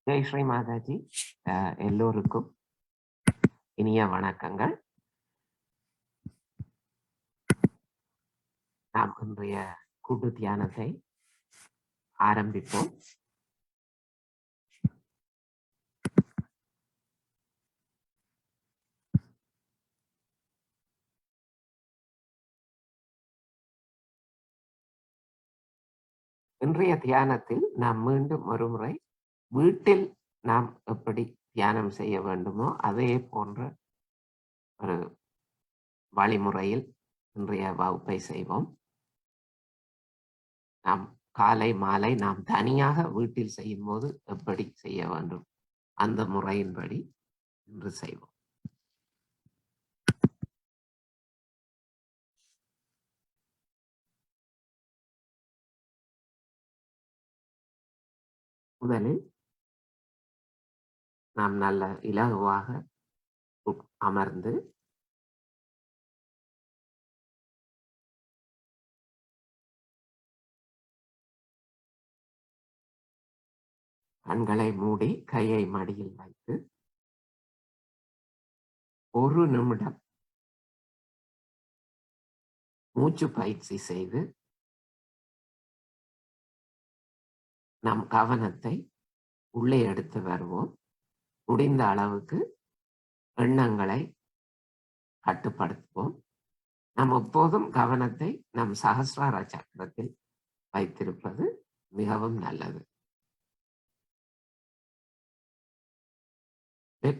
ஜெய் ஸ்ரீ மாதாஜி. எல்லோருக்கும் இனிய வணக்கங்கள். நாம் இன்றைய கூட்டு தியானத்தை ஆரம்பிப்போம். இன்றைய தியானத்தில் நாம் மீண்டும் ஒருமுறை வீட்டில் நாம் எப்படி தியானம் செய்ய வேண்டுமோ அதே போன்ற ஒரு வழிமுறையில் இன்றைய வகுப்பை செய்வோம். நாம் காலை மாலை நாம் தனியாக வீட்டில் செய்யும் போது எப்படி செய்ய வேண்டும் அந்த முறையின்படி இன்று செய்வோம். முதலில் நாம் நல்ல இலகுவாக அமர்ந்து கண்களை மூடி கையை மடியில் வைத்து 1 நிமிடம் மூச்சு பயிற்சி செய்து நம் கவனத்தை உள்ளே எடுத்து வருவோம். முடிந்த அளவுக்கு எண்ணங்களை கட்டுப்படுத்துவோம். நாம் எப்போதும் கவனத்தை நம் சகஸ்ரார சக்கரத்தில் வைத்திருப்பது மிகவும் நல்லது.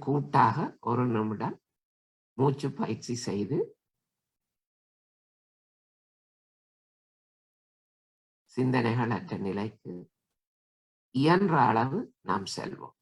கூட்டாக 1 நிமிடம் மூச்சு பயிற்சி செய்து சிந்தனைகளற்ற நிலைக்கு இயன்ற அளவு நாம் செல்வோம்.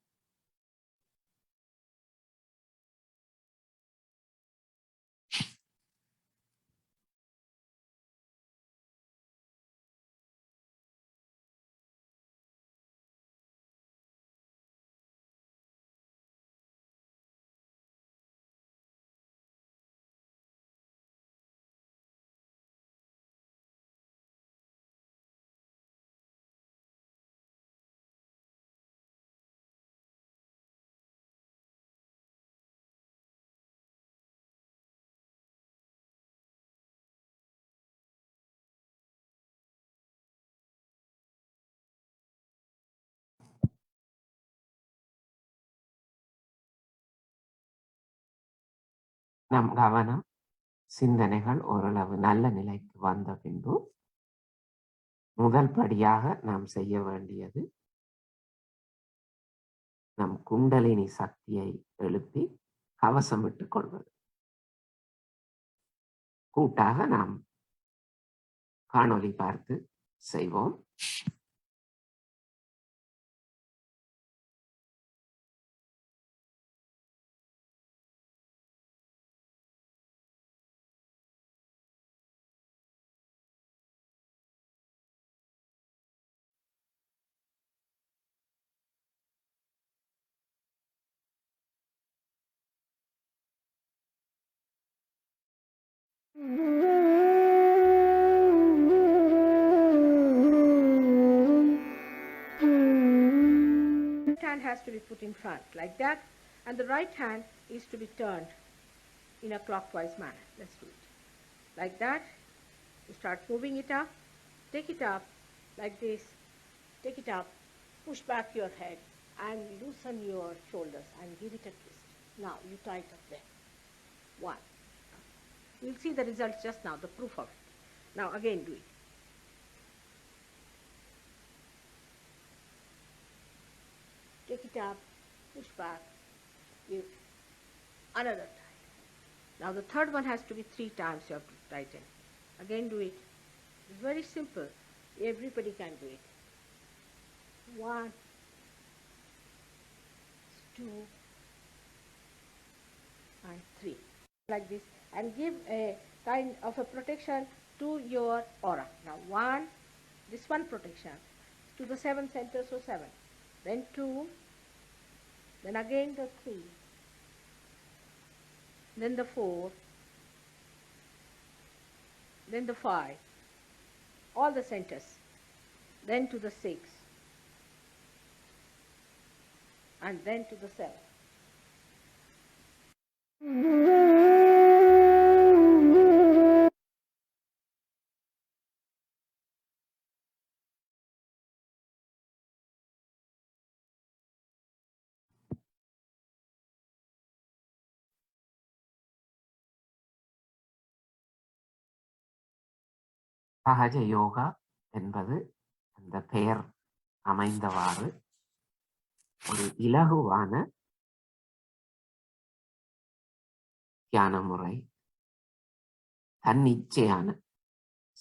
நம் கவனம் சிந்தனைகள் ஓரளவு நல்ல நிலைக்கு வந்த பின்பு முதல் படியாக நாம் செய்ய வேண்டியது நம் குண்டலினி சக்தியை எழுப்பி கவசமிட்டுக் கொள்வது. கூட்டாக நாம் காணொளி பார்த்து செய்வோம். Hand has to be put in front like that, and the right hand is to be turned in a clockwise manner. Let's do it like that. You start moving it up, take it up like this, take it up, push back your head and loosen your shoulders and give it a twist. Now you tighten up there. 1. You'll see the results just now, the proof of it. Now again do it. Take it up, push back, give another time. Now the third one has to be 3 times you have to tighten. Again do it. It's very simple. Everybody can do it. 1, 2, and 3. Like this. And give a kind of a protection to your aura. Now 1, this one protection to the 7 centers, so 7. Then 2, then again the 3, then the 4, then the 5, all the centers, then to the 6, and then to the self. சகஜ யோகா என்பது அந்த பெயர் அமைந்தவாறு ஒரு இலகுவான தியான முறை, தன்னிச்சையான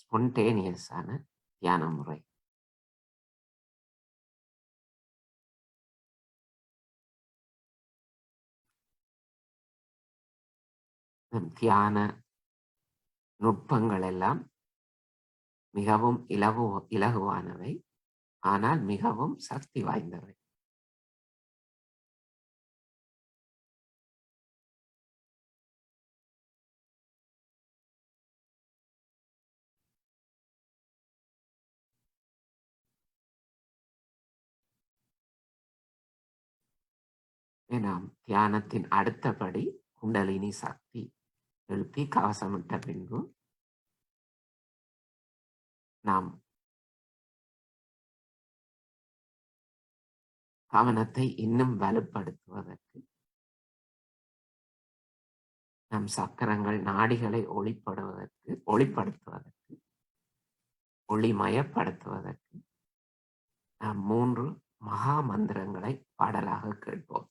ஸ்பான்டேனியஸான தியான முறை. தியான நுட்பங்கள் எல்லாம் மிகவும் இலகுவானவை, ஆனால் மிகவும் சக்தி வாய்ந்தவை. நாம் தியானத்தின் அடுத்தபடி குண்டலினி சக்தி எழுப்பி கவசமிட்ட பின்பு நாம் கவனத்தை இன்னும் வலுப்படுத்துவதற்கு நம் சக்கரங்கள் நாடிகளை ஒளிப்படுத்துவதற்கு ஒளிமயப்படுத்துவதற்கு நாம் 3 மகா மந்திரங்களை பாடலாக கேட்போம்.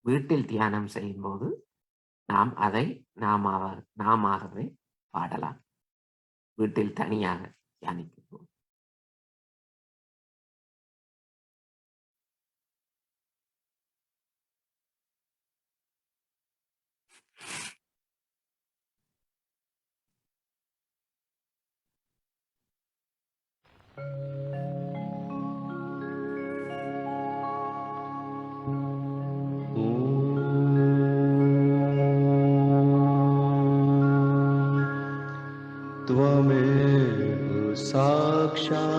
வீட்டில் தியானம் செய்யும் போது நாம் அதை நாமாகவே பாடலாம். வீட்டில் தனியாக தியானிக்கிறோம். त्वमेव साक्षात्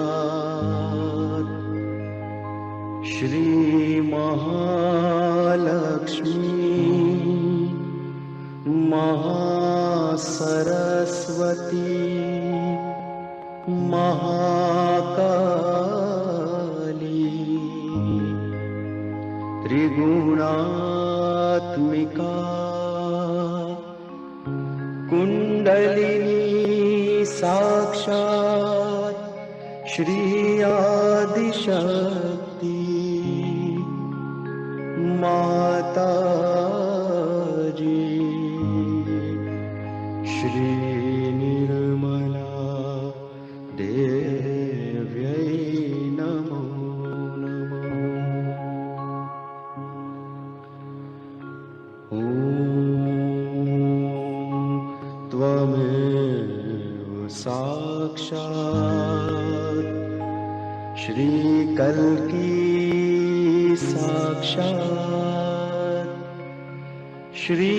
श्रीमहालक्ष्मी महासरस्वती महाकाली त्रिगुणात्मिका कुण्डलिनी साक्षात् श्री आदिशक्ति माताजी श्री निर्मला देव्यै नमो नमः। ॐ त्वमेव साक्षात् श्री कल्की साक्षात् श्री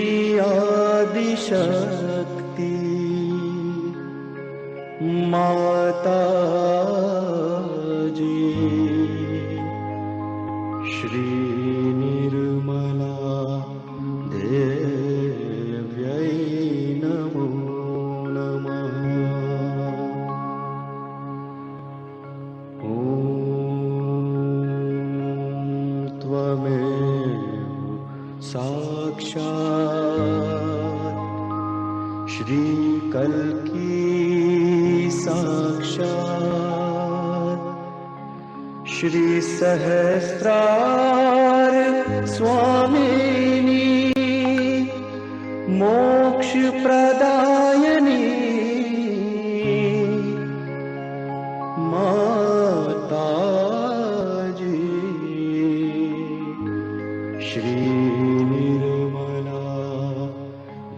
आदिशक्ति माताजी श्री निर्मला देव्यै नमो नमः। ॐ त्वमेव साक्षात् श्री कल्की साक्षात् श्री सहस्रार स्वामिनी मोक्ष प्रदायिनी माताजी श्री निर्मला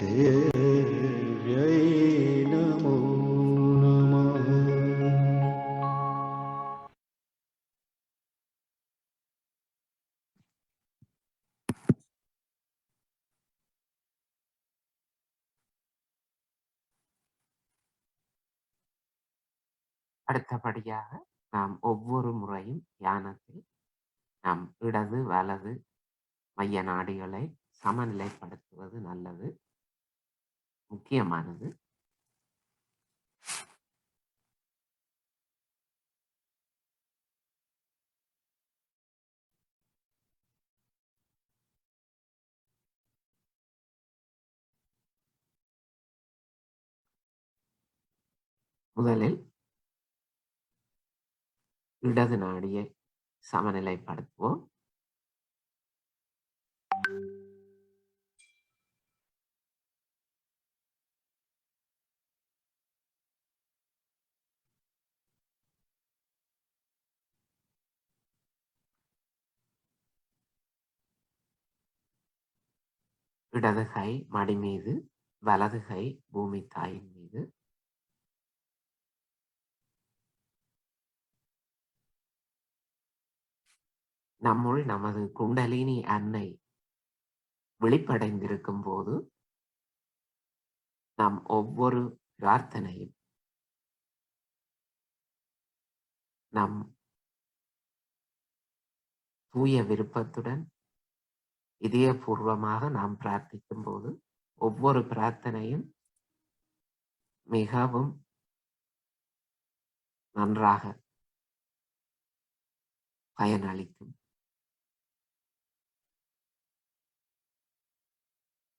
देव्यै नमो नमः। அடுத்தபடியாக நாம் ஒவ்வொரு முறையும் தியானத்தில் நம் இடது வலது மைய நாடிகளை சமநிலைப்படுத்துவது நல்லது, முக்கியமானது. முதலில் இடது நாடியை சமநிலைப்படுத்துவோம். இடது கை மடி மீது, வலது கை பூமி தாயின் மீது. நம்முள் நமது குண்டலினி அன்னை விழிப்படைந்திருக்கும் போது நாம் ஒவ்வொரு பிரார்த்தனையும் நம் தூய விருப்பத்துடன் இதயபூர்வமாக நாம் பிரார்த்திக்கும் போது ஒவ்வொரு பிரார்த்தனையும் மிகவும் நன்றாக பயனளிக்கும்.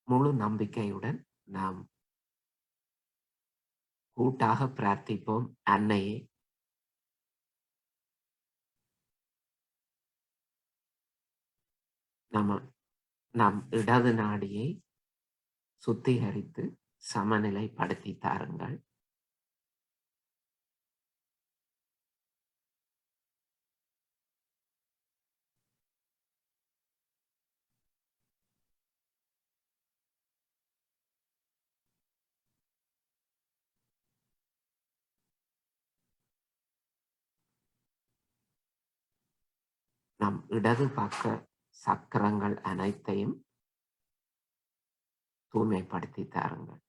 முழு நம்பிக்கையுடன் நாம் கூட்டாக பிரார்த்திப்போம். அன்னையே, நம் இடது நாடியை சுத்திகரித்து சமநிலைப்படுத்தி தாருங்கள். நம் இடது பக்க சக்கரங்கள் அனைத்தையும் தூய்மைப்படுத்தி தாருங்கள்.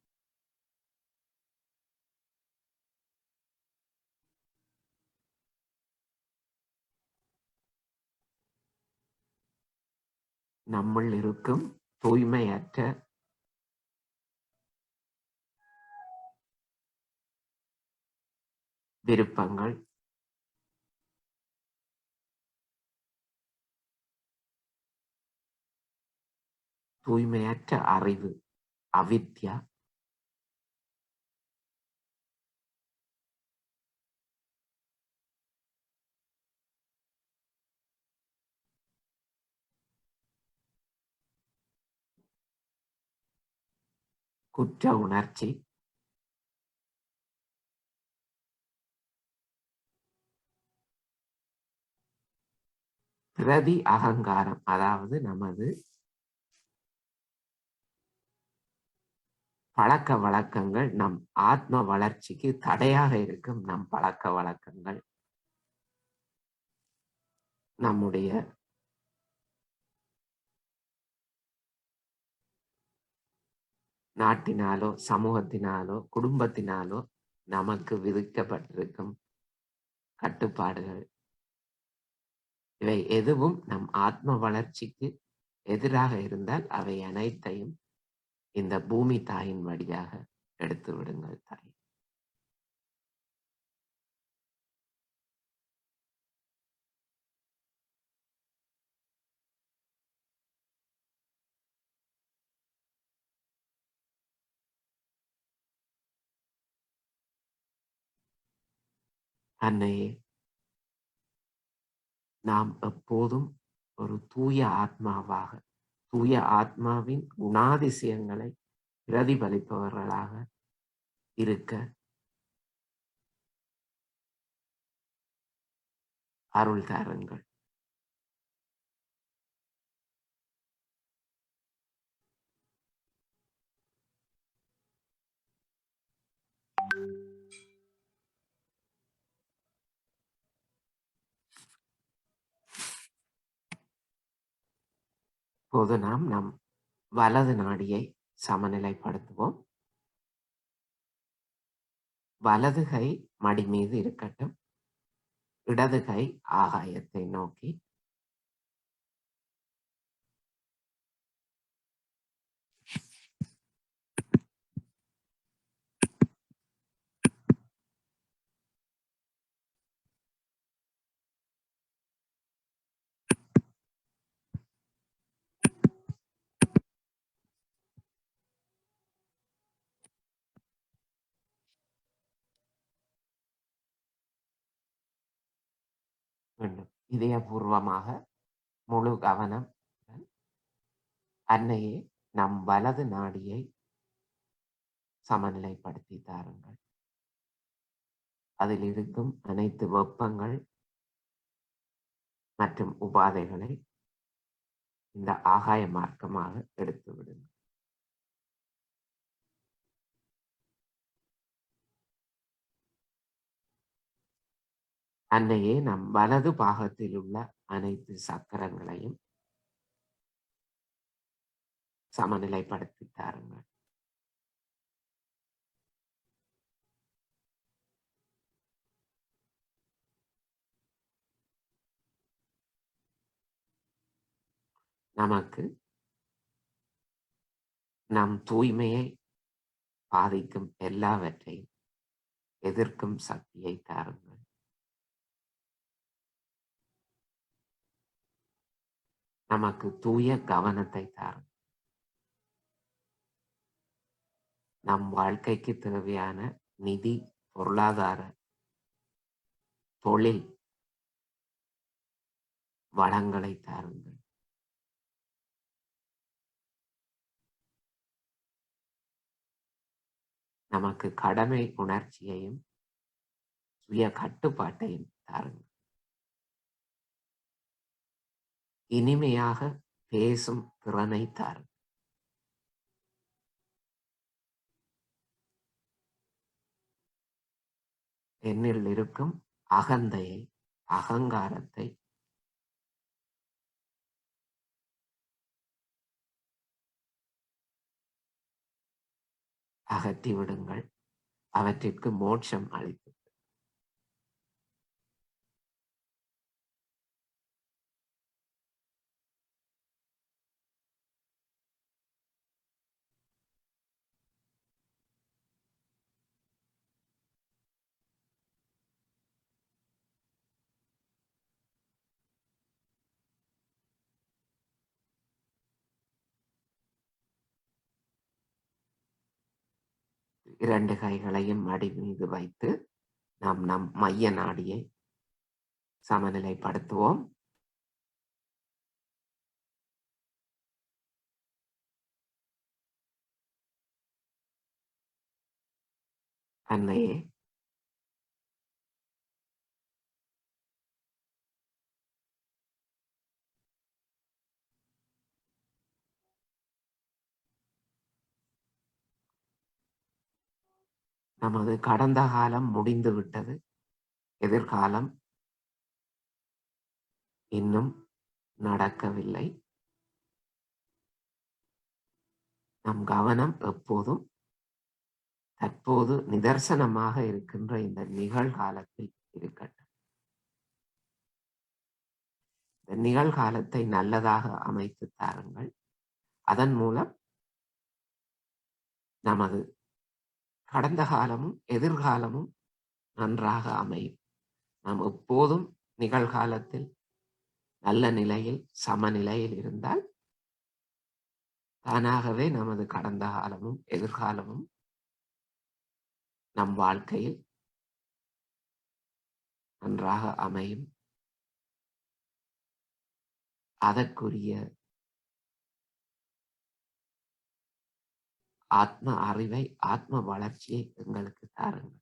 நம்முள் இருக்கும் தூய்மையற்ற விருப்பங்கள், தூய்மையற்ற அறிவு, அவித்யா, குற்ற உணர்ச்சி, பிரதி அகங்காரம், அதாவது நமது பழக்க வழக்கங்கள், நம் ஆத்ம வளர்ச்சிக்கு தடையாக இருக்கும் நம் பழக்க வழக்கங்கள், நம்முடைய நாட்டினாலோ சமூகத்தினாலோ குடும்பத்தினாலோ நமக்கு விதிக்கப்பட்டிருக்கும் கட்டுப்பாடுகள், இவை எதுவும் நம் ஆத்ம வளர்ச்சிக்கு எதிராக இருந்தால் அவை அனைத்தையும் இந்த பூமி தாயின் வழியாக எடுத்து விடுங்கள் தாய். அன்னையே, நாம் எப்போதும் ஒரு தூய ஆத்மாவாக, தூய ஆத்மாவின் குணாதிசயங்களை பிரதிபலிப்பவர்களாக இருக்க அருள் தாருங்கள். இப்போது நாம் நம் வலது நாடியை சமநிலைப்படுத்துவோம். வலது கை மடி மீது இருக்கட்டும். இடது கை ஆகாயத்தை நோக்கி, மீண்டும் இதயபூர்வமாக முழு கவனம், அன்னையே நம் வலது நாடியை சமநிலைப்படுத்தி தாருங்கள். அதில் இருக்கும் அனைத்து வெப்பங்கள் மற்றும் உபாதைகளை இந்த ஆகாய மார்க்கமாக எடுத்து விடுங்கள். அன்னையே நம் வலது பாகத்தில் உள்ள அனைத்து சக்கரங்களையும் சமநிலைப்படுத்தி தாருங்கள். நமக்கு நம் தூய்மையை பாதிக்கும் எல்லாவற்றையும் எதிர்க்கும் சக்தியை தாருங்கள். நமக்கு தூய கவனத்தை தாருங்கள். நம் வாழ்க்கைக்கு தேவையான நிதி, பொருளாதார, தொழில் வளங்களை தாருங்கள். நமக்கு கடமை உணர்ச்சியையும் சுய கட்டுப்பாட்டையும் தாருங்கள். இனிமையாக பேசும் திறனை தாருங்கள். என்னில் இருக்கும் அகந்தையை, அகங்காரத்தை அகற்றி விடுங்கள். அவற்றிற்கு மோட்சம் அளித்து இரண்டு கைகளையும் மடி மீது வைத்து நாம் நம் மைய நாடியை சமநிலைப்படுத்துவோம். அன்னையே நமது கடந்த காலம் முடிந்து விட்டது. எதிர்காலம் இன்னும் நடக்கவில்லை. நம் கவனம் எப்போதும் தற்போது நிதர்சனமாக இருக்கின்ற இந்த நிகழ்காலத்தில் இருக்கட்டும். இந்த நிகழ்காலத்தை நல்லதாக அமைத்து தாருங்கள். அதன் மூலம் நமது கடந்த காலமும் எதிர்காலமும் நன்றாக அமையும். நாம் எப்போதும் நிகழ்காலத்தில் நல்ல நிலையில், சமநிலையில் இருந்தால் தானாகவே நமது கடந்த காலமும் எதிர்காலமும் நம் வாழ்க்கையில் நன்றாக அமையும். அதற்குரிய ஆத்ம அறிவை, ஆத்ம வளர்ச்சியை எங்களுக்கு தாருங்கள்.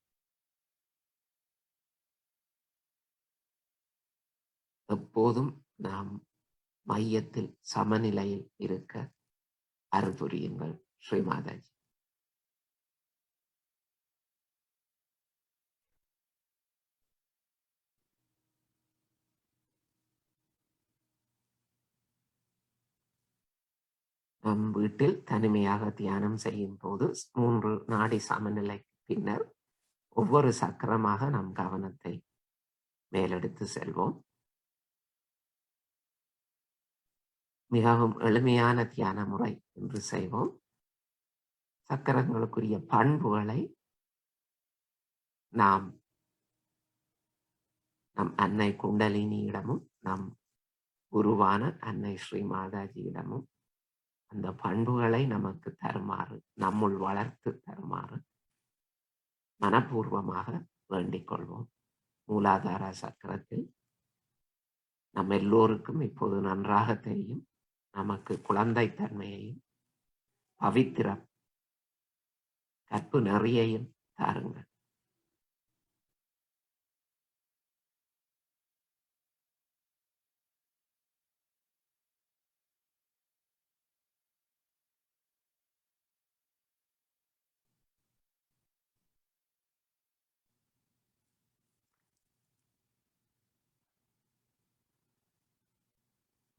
எப்போதும் நாம் மையத்தில் சமநிலையில் இருக்க அருள் புரியுங்கள். ஸ்ரீமாதாஜி. நம் வீட்டில் தனிமையாக தியானம் செய்யும் போது 3 நாடி சமநிலை பின்னர் ஒவ்வொரு சக்கரமாக நம் கவனத்தை மேலெடுத்து செல்வோம். மிகவும் எளிமையான தியான முறை என்று செய்வோம். சக்கரங்களுக்குரிய பண்புகளை நாம் நம் அன்னை குண்டலினியிடமும் நம் குருவான அன்னை ஸ்ரீ மாதாஜியிடமும் அந்த பண்புகளை நமக்கு தருமாறு, நம்முள் வளர்த்து தருமாறு மனப்பூர்வமாக வேண்டிக் கொள்வோம். மூலாதார சக்கரத்தில் நம் எல்லோருக்கும் இப்போது நன்றாக தெரியும், நமக்கு குழந்தைத்தன்மையையும் பவித்திர கற்பு நெறியையும் தாருங்கள்.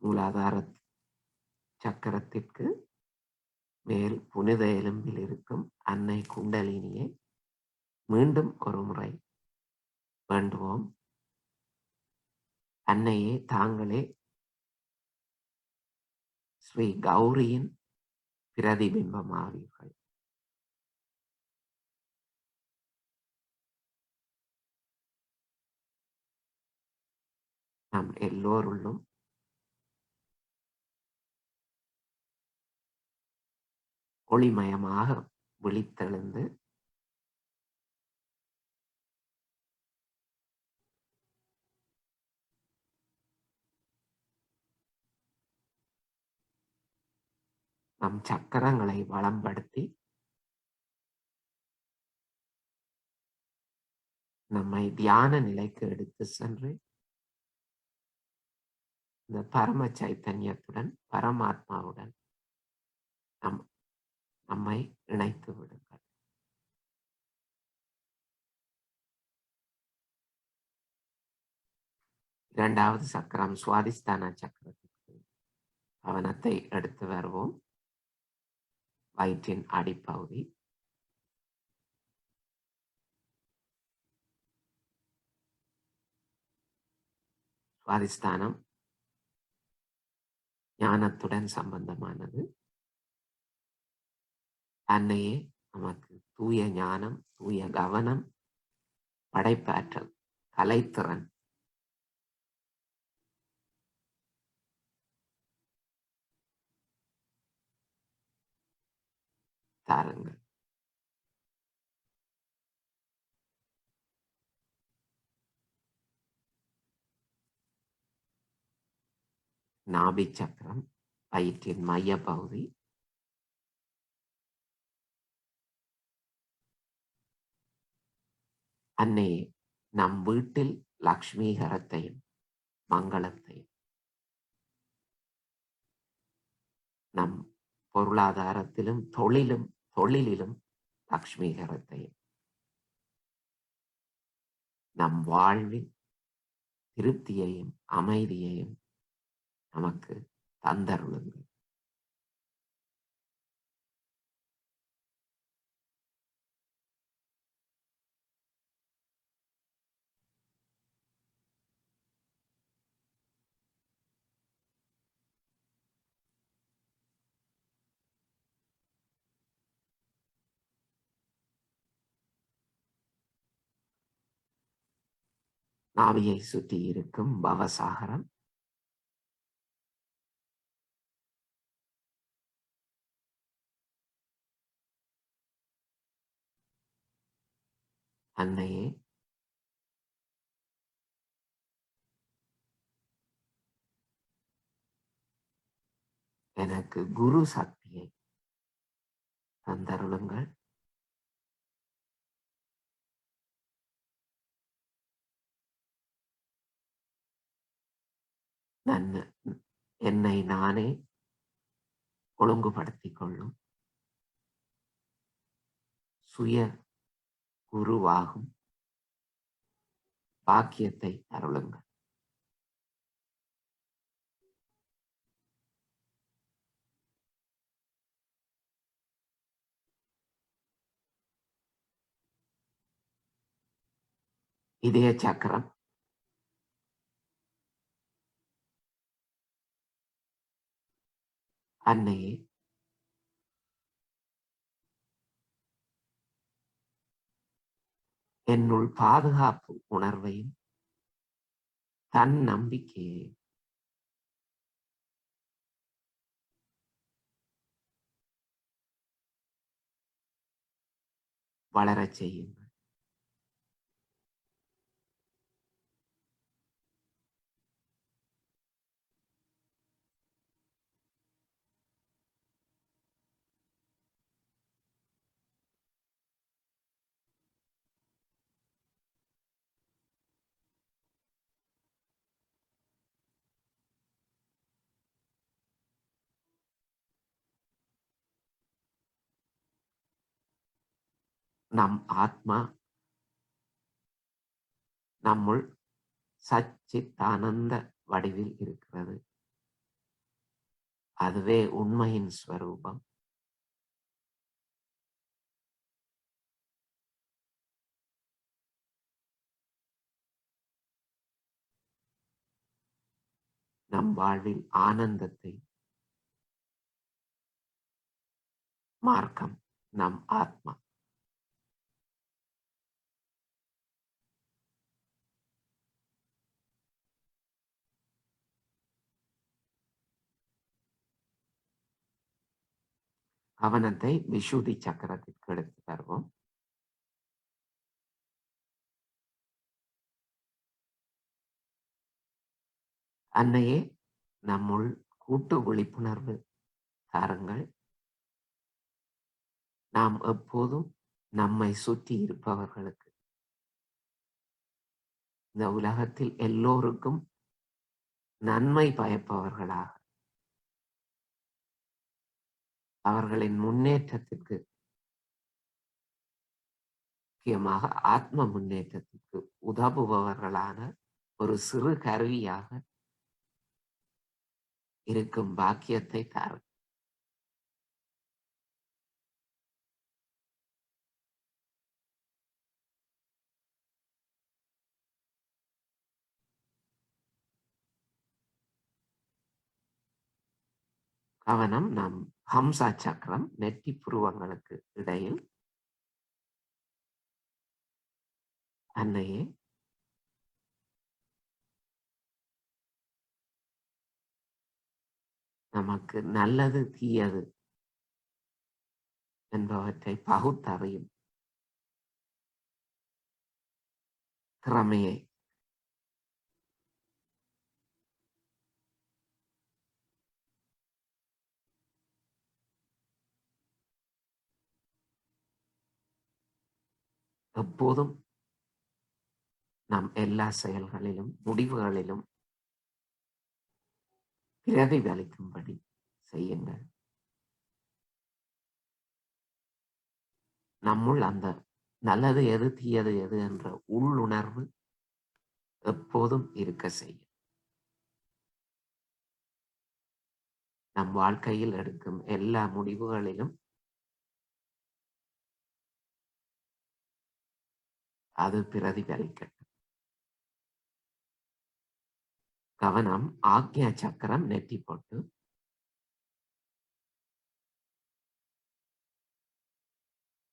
மூலாதார சக்கரத்திற்கு மேல் புனித எலும்பில் இருக்கும் அன்னை குண்டலினியை மீண்டும் ஒரு முறை வேண்டுவோம். அன்னையே, தாங்களே ஸ்ரீ கௌரியின் பிரதிபிம்பமாவீர்கள். நம் எல்லோருள்ளும் ஒளிமயமாக விழித்தெழுந்து நம் சக்கரங்களை வளம்படுத்தி நம்மை தியான நிலைக்கு எடுத்து சென்று இந்த பரம சைத்தன்யத்துடன், பரமாத்மாவுடன் நம்மை இணைத்து விடுங்கள். இரண்டாவது சக்கரம் சுவாதிஸ்தான சக்கரத்திற்கு கவனத்தை எடுத்து வருவோம். வயிற்றின் அடிப்பகுதி, சுவாதிஸ்தானம் ஞானத்துடன் சம்பந்தமானது. அன்னையே, நமக்கு தூய ஞானம், தூய கவனம், படைப்பாற்றல், கலைத்திறன் தாருங்கள். நாபி சக்கரம் வயிற்றின் மைய பகுதி, அன்னையே, நம் வீட்டில் லக்ஷ்மீகரத்தையும் மங்களத்தையும், நம் பொருளாதாரத்திலும் தொழிலிலும் லக்ஷ்மீகரத்தையும், நம் வாழ்வில் திருப்தியையும் அமைதியையும் நமக்கு தந்தருளுங்கள். நாவியை சுற்றி இருக்கும் பவசாகரம், அன்னையே, எனக்கு குரு சக்தியை தந்தருளுங்கள். என்னை நானே ஒழுங்குபடுத்திக் கொள்ளும் சுய குருவாகும் பாக்கியத்தை அருளுங்கள். இதய சக்கரம் அன்னையே, என்னுள் பாதுகாப்பு உணர்வையும் தன் நம்பிக்கையையும் வளரச் செய்யுங்கள். நம் ஆத்மா நம்முள் சச்சித்தானந்த வடிவில் இருக்கிறது. அதுவே உண்மையின் ஸ்வரூபம். நம் வாழ்வில் ஆனந்தத்தை மார்க்கம் நம் ஆத்மா. கவனத்தை விசுதி சக்கரத்திற்கு எடுத்து தருவோம். அன்னையே, நம்முள் கூட்டு விழிப்புணர்வு தாருங்கள். நாம் எப்போதும் நம்மை சுற்றி இருப்பவர்களுக்கு, இந்த உலகத்தில் எல்லோருக்கும் நன்மை பயப்பவர்களாக, அவர்களின் முன்னேற்றத்திற்கு, முக்கியமாக ஆத்ம முன்னேற்றத்திற்கு உதவுபவர்களான ஒரு சிறு கருவியாக இருக்கும் பாக்கியத்தை தாரும். கவனம் நம் ஹம்சா சக்கரம் நெற்றி புருவங்களுக்கு இடையில். அன்னையே, நமக்கு நல்லது தீயது என்பவற்றை பகுத்தறியும் திறமையை எப்போதும் நம் எல்லா செயல்களிலும் முடிவுகளிலும் பிரதிபலிக்கும்படி செய்யுங்கள். நம்முள் அந்த நல்லது எது தீயது எது என்ற உள்ளுணர்வு எப்போதும் இருக்க செய்யும். நம் வாழ்க்கையில் எடுக்கும் எல்லா முடிவுகளிலும் அது பிரதிபலிக்கட்டும். கவனம் ஆக்ஞா சக்கரம் நெற்றி போட்டு.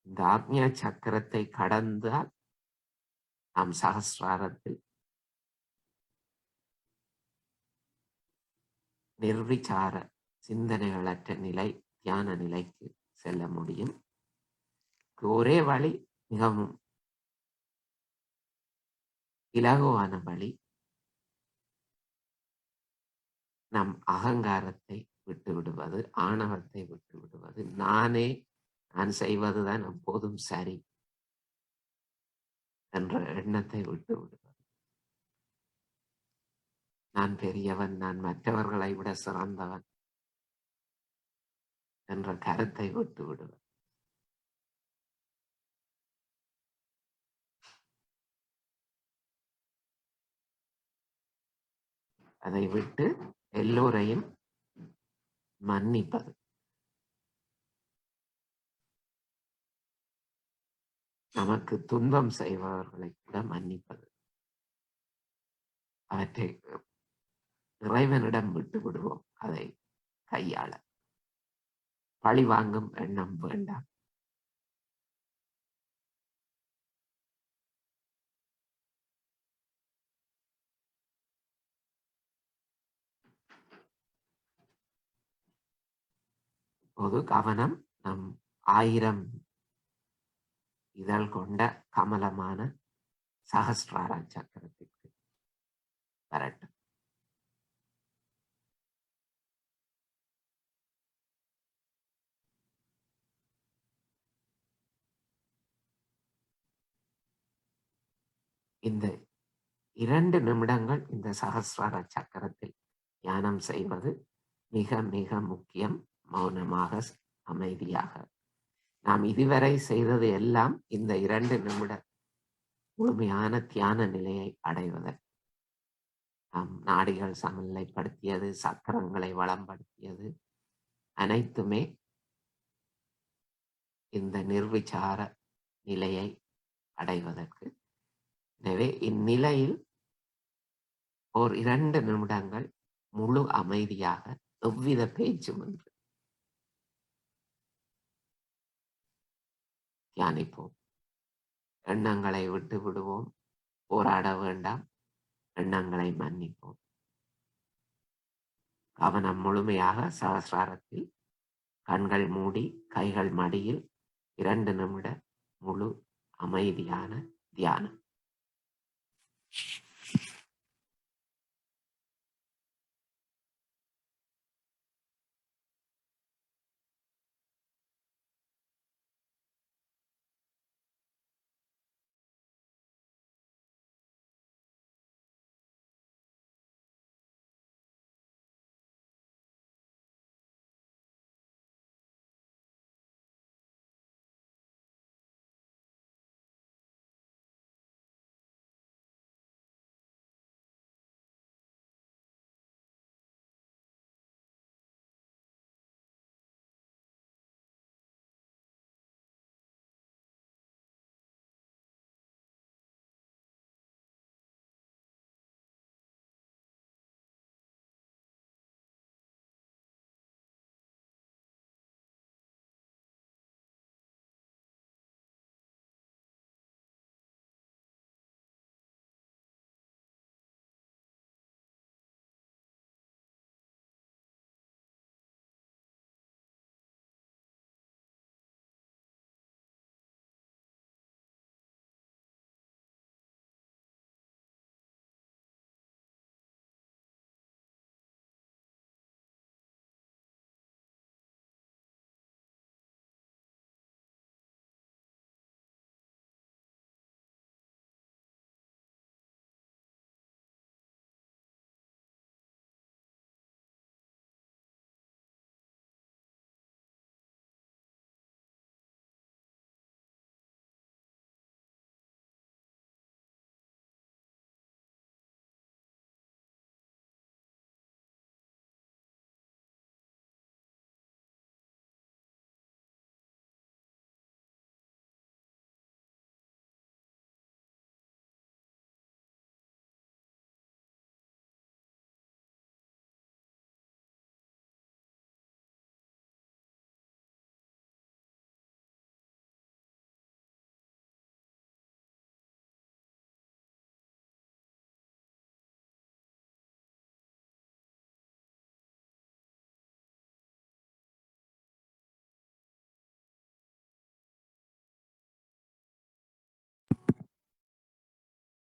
இந்த ஆக்ஞா சக்கரத்தை கடந்தால் நாம் சகசிராரத்தில் நிர்விசார சிந்தனைகளற்ற நிலை, தியான நிலைக்கு செல்ல முடியும். ஒரே வழி, மிகவும் இலகுவான வழி, நம் அகங்காரத்தை விட்டு விடுவது, ஆணவத்தை விட்டு விடுவது, நான் செய்வதுதான் எப்போதும் சரி என்ற எண்ணத்தை விட்டு விடுவது, நான் பெரியவன், நான் மற்றவர்களை விட சிறந்தவன் என்ற கருத்தை விட்டு விடுவது. அதை விட்டு எல்லோரையும் மன்னிப்பது. நமக்கு துன்பம் செய்பவர்களை கூட மன்னிப்பது. அவற்றை இறைவனிடம் விட்டு விடுவோம் அதை கையாள. பழி வாங்கும் எண்ணம் வேண்டாம். இப்போது கவனம் நம் 1000 இதழ் கொண்ட கமலமான சகஸ்ரார சக்கரத்திற்கு வரட்டும். இந்த 2 நிமிடங்கள் இந்த சகஸ்ரார சக்கரத்தில் தியானம் செய்வது மிக மிக முக்கியம். மௌனமாக, அமைதியாக. நாம் இதுவரை செய்தது எல்லாம் இந்த 2 நிமிட முழுமையான தியான நிலையை அடைவதற்கு. நாம் நாடிகள் சமநிலைப்படுத்தியது, சக்கரங்களை வளம்படுத்தியது, அனைத்துமே இந்த நிர்விசார நிலையை அடைவதற்கு. எனவே இந்நிலையில் ஓர் 2 நிமிடங்கள் முழு அமைதியாக, எவ்வித பேச்சுமின்றி தியானிப்போம். எண்ணங்களை விட்டு விடுவோம். போராட வேண்டாம். எண்ணங்களை மன்னிப்போம். கவனம் முழுமையாக சகஸ்ராரத்தில், கண்கள் மூடி, கைகள் மடியில், 2 நிமிட முழு அமைதியான தியானம்.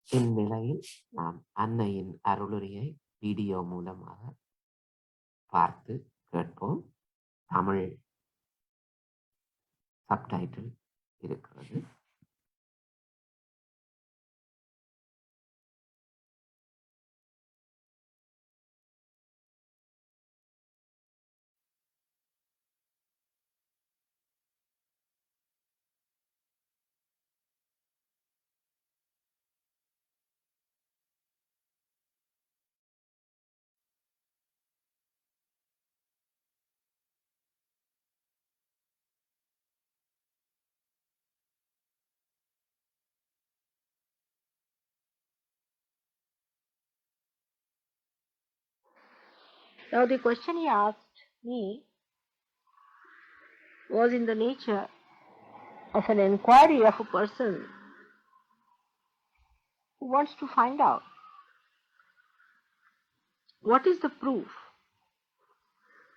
இந்நிலையில் நாம் அன்னையின் அருளுரையை வீடியோ மூலமாக பார்த்து கேட்போம். தமிழ் சப்டைட்டில் இருக்கிறது. Now the question he asked me was in the nature of an inquiry of a person who wants to find out what is the proof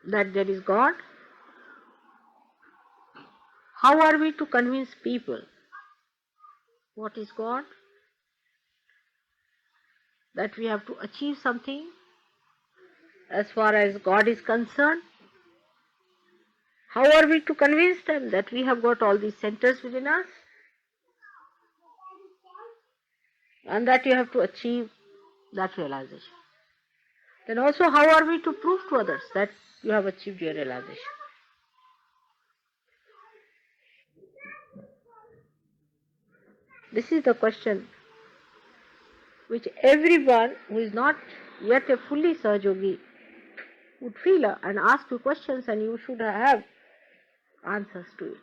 that there is God. How are we to convince people what is God? That we have to achieve something as far as God is concerned. How are we to convince them that we have got all these centers within us and that you have to achieve that realization? Then also, how are we to prove to others that you have achieved your realization? This is the question which everyone who is not yet a fully Sahajogi would feel and ask you questions, and you should have answers to it.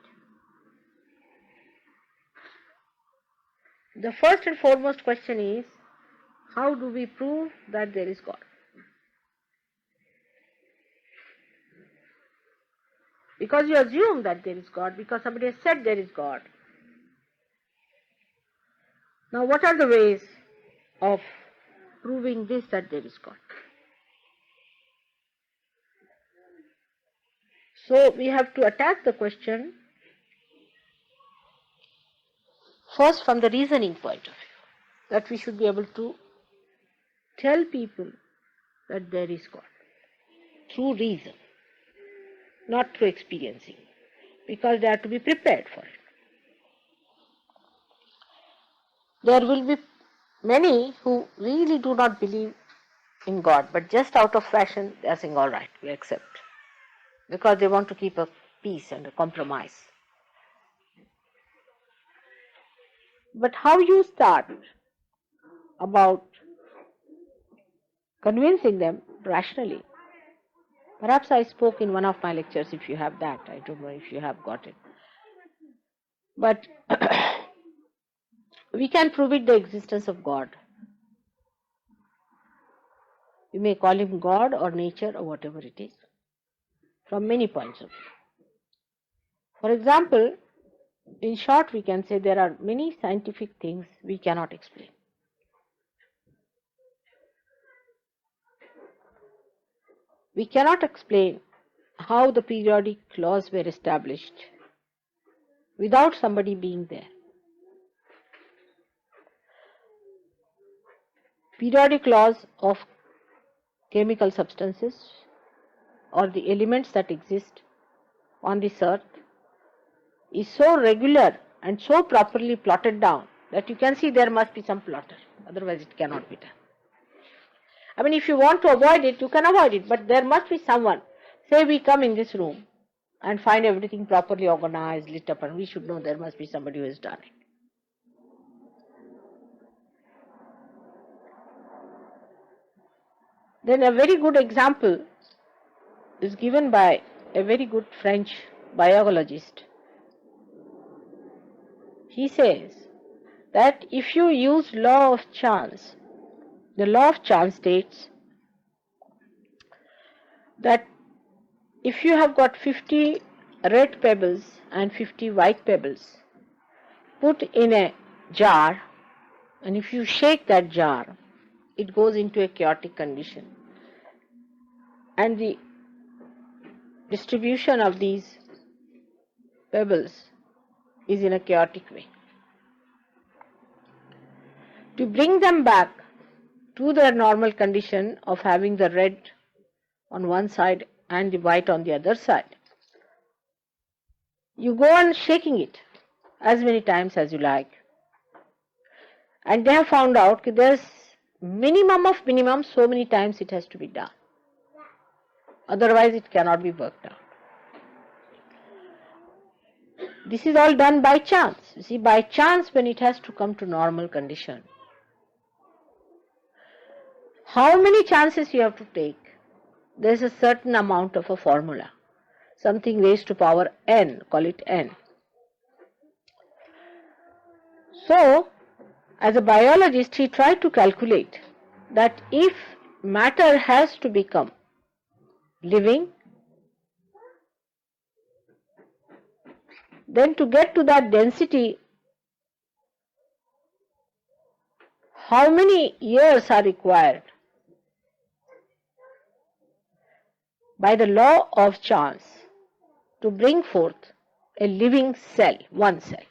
The first and foremost question is, how do we prove that there is God? Because you assume that there is God, because somebody has said there is God. Now, what are the ways of proving this, that there is God? So, we have to attack the question first from the reasoning point of view, that we should be able to tell people that there is God through reason, not through experiencing, because they have to be prepared for it. There will be many who really do not believe in God, but just out of fashion they are saying, all right, we accept, because they want to keep a peace and a compromise. But how you start about convincing them rationally? Perhaps I spoke in one of my lectures, if you have that. I don't know if you have got it. But we can prove it, the existence of God. You may call him God or nature or whatever it is, from many points of view. For example, in short, we can say there are many scientific things we cannot explain. We cannot explain how the periodic laws were established without somebody being there. Periodic laws of chemical substances or the elements that exist on this earth is so regular and so properly plotted down that you can see there must be some plotter, otherwise it cannot be done. I mean, if you want to avoid it, you can avoid it, but there must be someone. Say we come in this room and find everything properly organized, lit up, and we should know there must be somebody who has done it. Then a very good example is given by a very good French biologist. He says that if you use law of chance, the law of chance states that if you have got 50 red pebbles and 50 white pebbles put in a jar, and if you shake that jar, it goes into a chaotic condition, and the distribution of these pebbles is in a chaotic way. To bring them back to their normal condition of having the red on one side and the white on the other side, you go on shaking it as many times as you like. And they have found out that there's minimum of minimum, so many times it has to be done. Otherwise it cannot be worked out. This is all done by chance. You see, by chance when it has to come to normal condition. How many chances you have to take? There's a certain amount of a formula. Something raised to power n, call it n. So, as a biologist, he tried to calculate that if matter has to become living, then to get to that density, how many years are required? By the law of chance, to bring forth a living cell, one cell.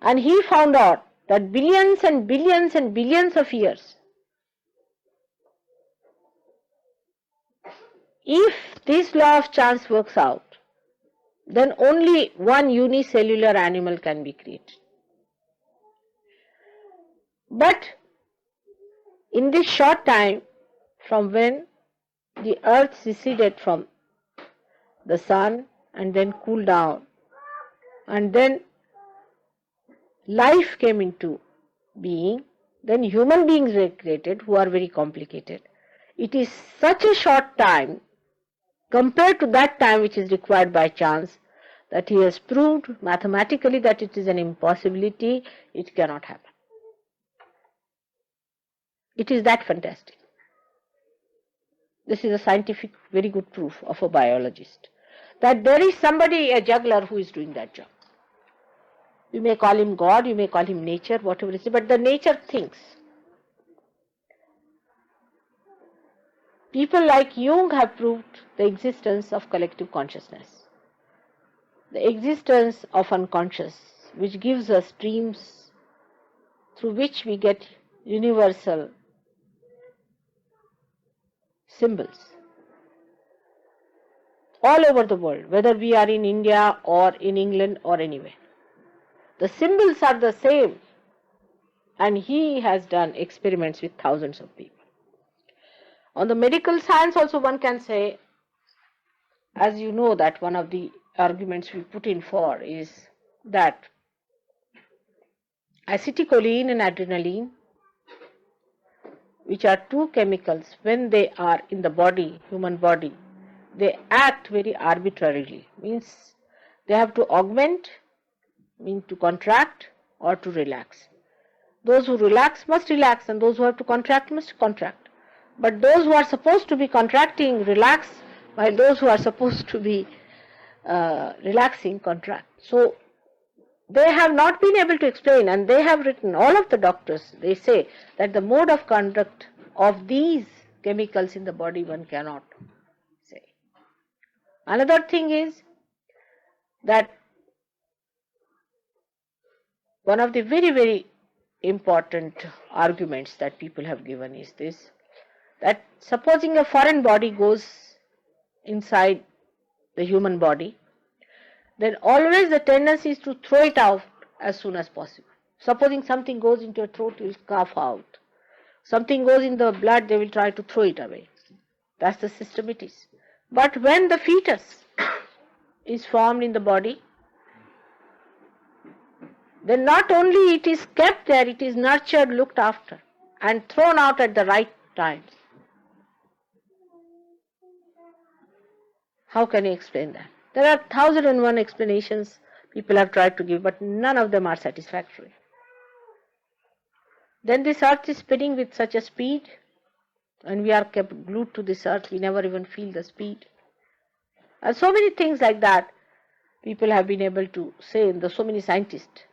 And he found out that billions and billions and billions of years, if this law of chance works out, then only one unicellular animal can be created. But in this short time, from when the earth receded from the sun and then cooled down, and then life came into being, then human beings were created who are very complicated. It is such a short time compared to that time which is required by chance that he has proved mathematically that it is an impossibility, it cannot happen. It is that fantastic. This is a scientific, very good proof of a biologist, that there is somebody, a juggler, who is doing that job. You may call him God, you may call him nature, whatever it is, but the nature thinks. People like Jung have proved the existence of collective consciousness, the existence of unconscious, which gives us dreams through which we get universal symbols all over the world, whether we are in India or in England or anywhere. The symbols are the same, and he has done experiments with thousands of people. On the medical science also one can say, as you know, that one of the arguments we put in for is that acetylcholine and adrenaline, which are two chemicals, when they are in the body, human body, they act very arbitrarily. Means they have to augment, means to contract or to relax. Those who relax must relax, and those who have to contract must contract. But those who are supposed to be contracting relax, while those who are supposed to be relaxing contract. So they have not been able to explain, and they have written, all of the doctors, they say that the mode of conduct of these chemicals in the body one cannot say. Another thing is that one of the very, very important arguments that people have given is this, that supposing a foreign body goes inside the human body, then always the tendency is to throw it out as soon as possible. Supposing something goes into your throat, you will cough out. Something goes in the blood, they will try to throw it away. That's the system it is. But when the fetus is formed in the body, then not only it is kept there, it is nurtured, looked after, and thrown out at the right times. How can you explain that? There are 1,001 explanations people have tried to give, but none of them are satisfactory. Then this earth is spinning with such a speed, and we are kept glued to this earth, we never even feel the speed. And so many things like that people have been able to say, and so many scientists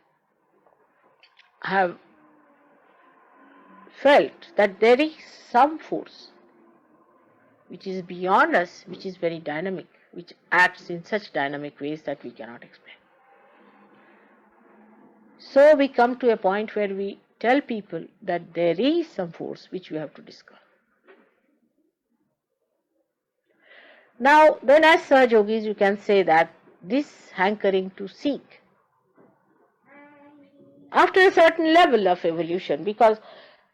have felt that there is some force which is beyond us, which is very dynamic, which acts in such dynamic ways that we cannot explain. So we come to a point where we tell people that there is some force which we have to discover. Now, then as Sahaja Yogis, you can say that this hankering to seek, after a certain level of evolution, because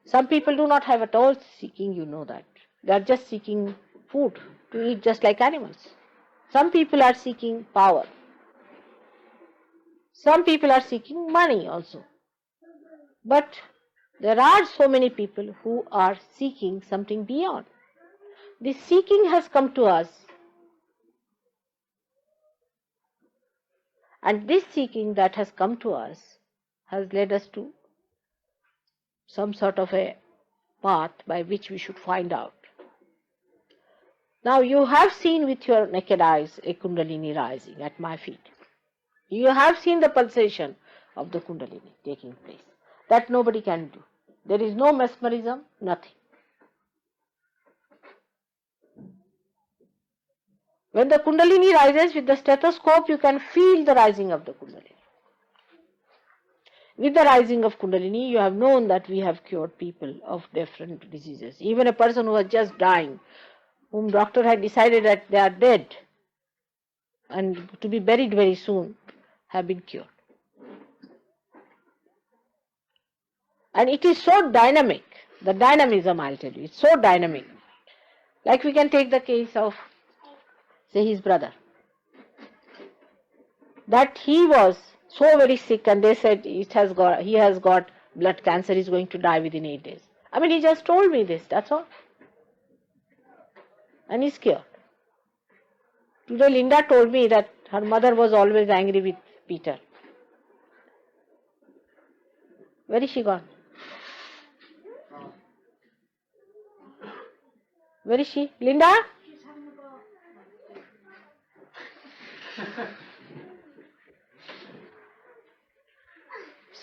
some people do not have at all seeking, you know that. They are just seeking food to eat just like animals. Some people are seeking power. Some people are seeking money also. But there are so many people who are seeking something beyond. This seeking has come to us. And this seeking that has come to us has led us to some sort of a path by which we should find out. Now you have seen with your naked eyes a Kundalini rising at my feet. You have seen the pulsation of the Kundalini taking place. That nobody can do. There is no mesmerism, nothing. When the Kundalini rises with the stethoscope, you can feel the rising of the Kundalini. With the rising of Kundalini, you have known that we have cured people of different diseases. Even a person who was just dying, whom doctor had decided that they are dead and to be buried very soon, have been cured. And it is so dynamic, the dynamism I'll tell you, it's so dynamic. Like we can take the case of, say, his brother. That he was so very sick and they said he has got blood cancer, he's going to die within 8 days. I mean, he just told me this, that's all. And he's cured. Today Linda told me that her mother was always angry with Peter. Where is she gone? Where is she? Linda?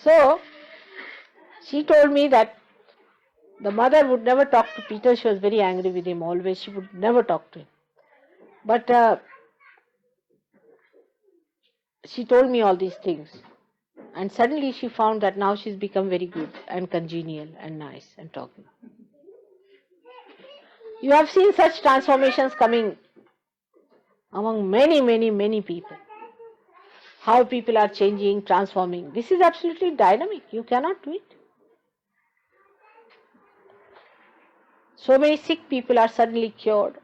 So, she told me that the mother would never talk to Peter. She was very angry with him always. She would never talk to him. But she told me all these things. And suddenly she found that now she's become very good and congenial and nice and talking. You have seen such transformations coming among many, many, many people. How people are changing, transforming. This is absolutely dynamic. You cannot do it. So many sick people are suddenly cured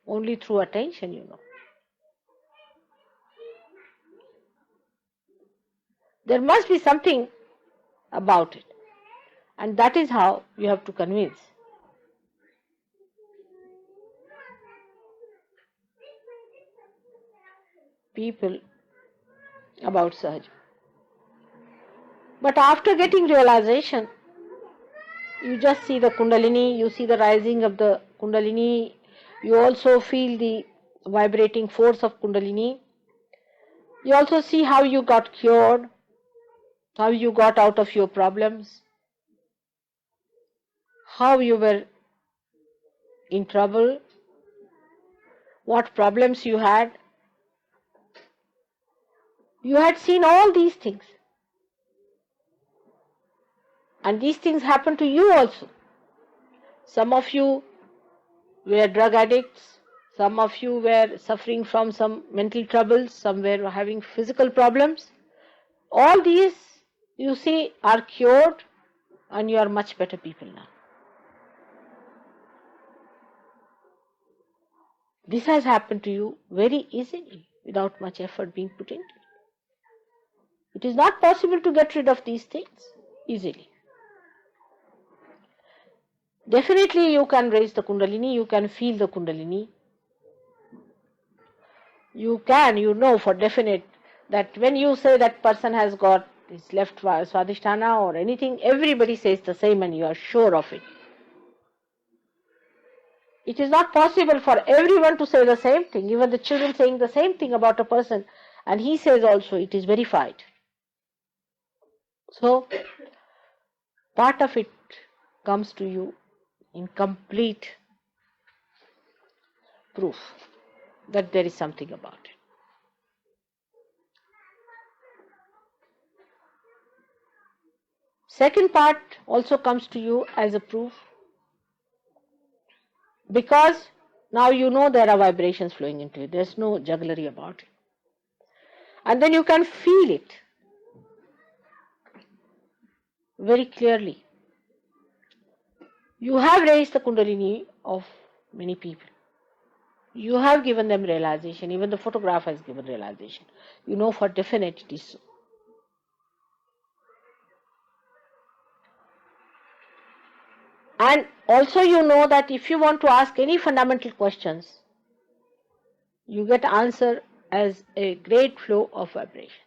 only through attention, you know. There must be something about it. And that is how you have to convince. People about Sahaja. But after getting realization, you just see the Kundalini, you see the rising of the Kundalini, you also feel the vibrating force of Kundalini. You also see how you got cured, how you got out of your problems, how you were in trouble, what problems you had. You had seen all these things. And these things happened to you also. Some of you were drug addicts, some of you were suffering from some mental troubles, some were having physical problems. All these, you see, are cured and you are much better people now. This has happened to you very easily, without much effort being put into it. It is not possible to get rid of these things easily. Definitely you can raise the Kundalini, you can feel the Kundalini. You know for definite that when you say that person has got this left Swadhisthana or anything, everybody says the same and you are sure of it. It is not possible for everyone to say the same thing, even the children saying the same thing about a person, and he says also it is verified. So, part of it comes to you in complete proof that there is something about it. Second part also comes to you as a proof, because now you know there are vibrations flowing into it. There's no jugglery about it. And then you can feel it very clearly. You have raised the Kundalini of many people. You have given them realization. Even the photograph has given realization. You know for definite it is so. And also you know that if you want to ask any fundamental questions, you get answer as a great flow of vibrations.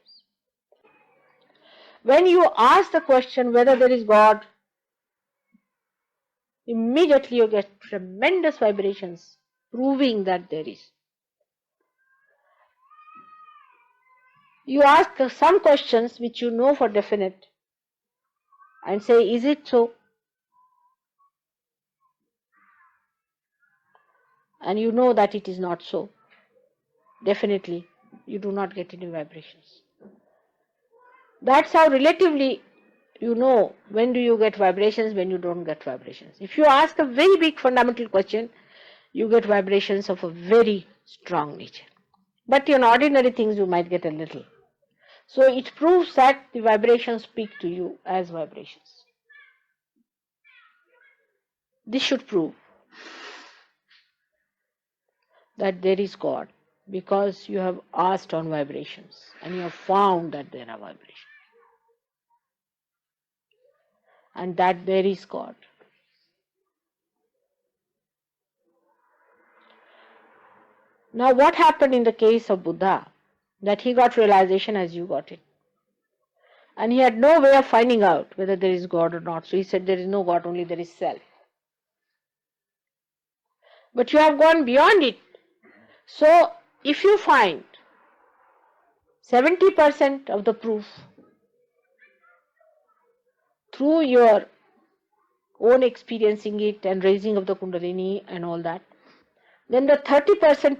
When you ask the question whether there is God, immediately you get tremendous vibrations proving that there is. You ask some questions which you know for definite and say, is it so? And you know that it is not so. Definitely, you do not get any vibrations. That's how relatively you know when do you get vibrations, when you don't get vibrations. If you ask a very big fundamental question, you get vibrations of a very strong nature. But in ordinary things you might get a little. So it proves that the vibrations speak to you as vibrations. This should prove that there is God because you have asked on vibrations and you have found that there are vibrations. And that there is God. Now what happened in the case of Buddha? That he got realization as you got it. And he had no way of finding out whether there is God or not. So he said there is no God, only there is self. But you have gone beyond it. So if you find 70% of the proof through your own experiencing it and raising of the Kundalini and all that, then the 30%,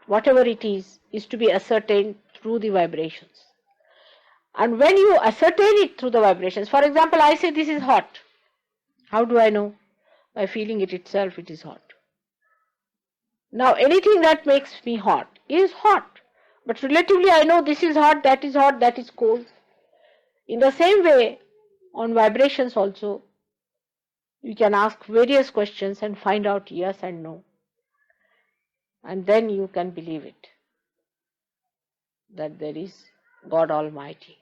whatever it is to be ascertained through the vibrations. And when you ascertain it through the vibrations, for example, I say this is hot. How do I know? By feeling it itself, it is hot. Now anything that makes me hot is hot. But relatively I know this is hot, that is cold. In the same way, on vibrations also, you can ask various questions and find out yes and no. And then you can believe it, that there is God Almighty.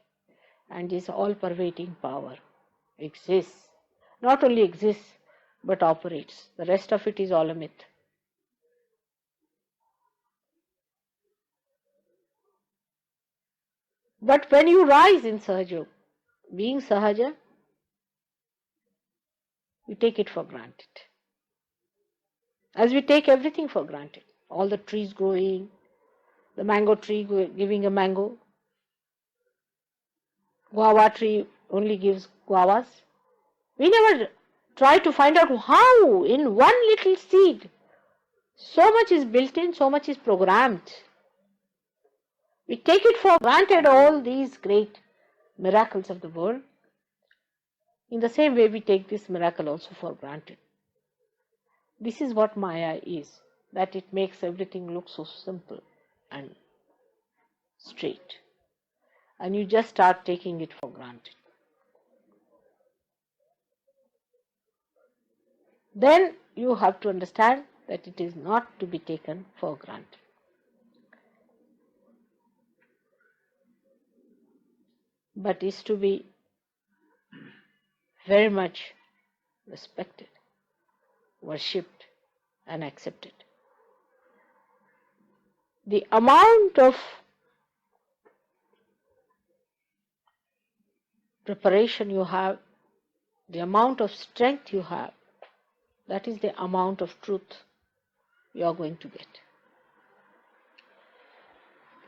And this all-pervading power exists. Not only exists, but operates. The rest of it is all a myth. But when you rise in Sahaja, being Sahaja, you take it for granted. As we take everything for granted. All the trees growing, the mango tree giving a mango, guava tree only gives guavas. We never try to find out how in one little seed so much is built in, so much is programmed. We take it for granted all these great miracles of the world. In the same way we take this miracle also for granted. This is what Maya is, that it makes everything look so simple and straight. And you just start taking it for granted. Then you have to understand that it is not to be taken for granted. But is to be very much respected, worshipped and accepted. The amount of preparation you have, the amount of strength you have, that is the amount of truth you are going to get.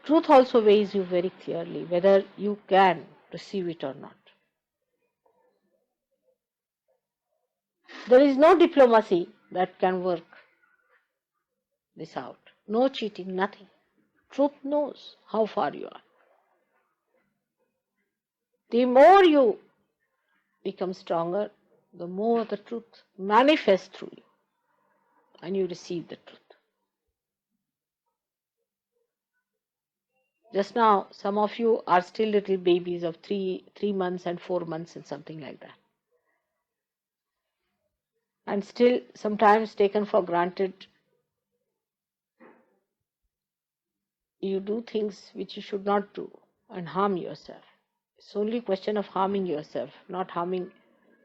Truth also weighs you very clearly whether you can receive it or not. There is no diplomacy that can work this out. No cheating, nothing. Truth knows how far you are. The more you become stronger, the more the truth manifests through you and you receive the truth. Just now, some of you are still little babies of 3 months and 4 months and something like that. And still sometimes taken for granted. You do things which you should not do and harm yourself. It's only a question of harming yourself, not harming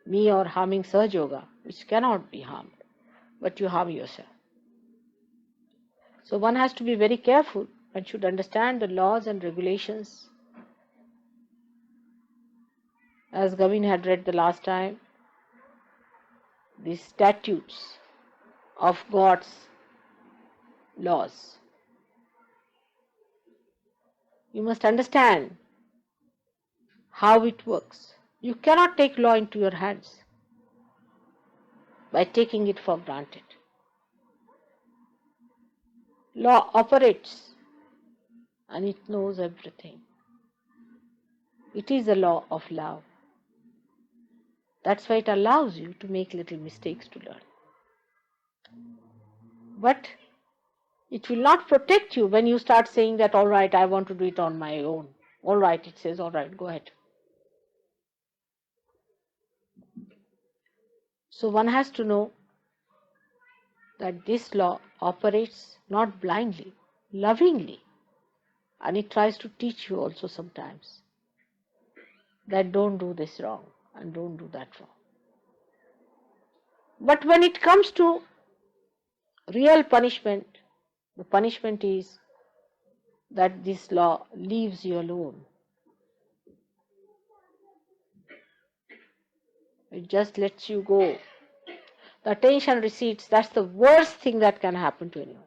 me or harming Sahaja Yoga, which cannot be harmed, but you harm yourself. So one has to be very careful and should understand the laws and regulations. As Gavin had read the last time, the statutes of gods laws. You must understand how it works. You cannot take law into your hands by taking it for granted. Law operates and it knows everything. It is the law of love. That's why it allows you to make little mistakes to learn. But it will not protect you when you start saying that, all right, I want to do it on my own. All right, it says, all right, go ahead. So one has to know that this law operates not blindly, lovingly. And it tries to teach you also sometimes that don't do this wrong and don't do that wrong. But when it comes to real punishment, the punishment is that this law leaves you alone. It just lets you go. The attention recedes. That's the worst thing that can happen to anyone.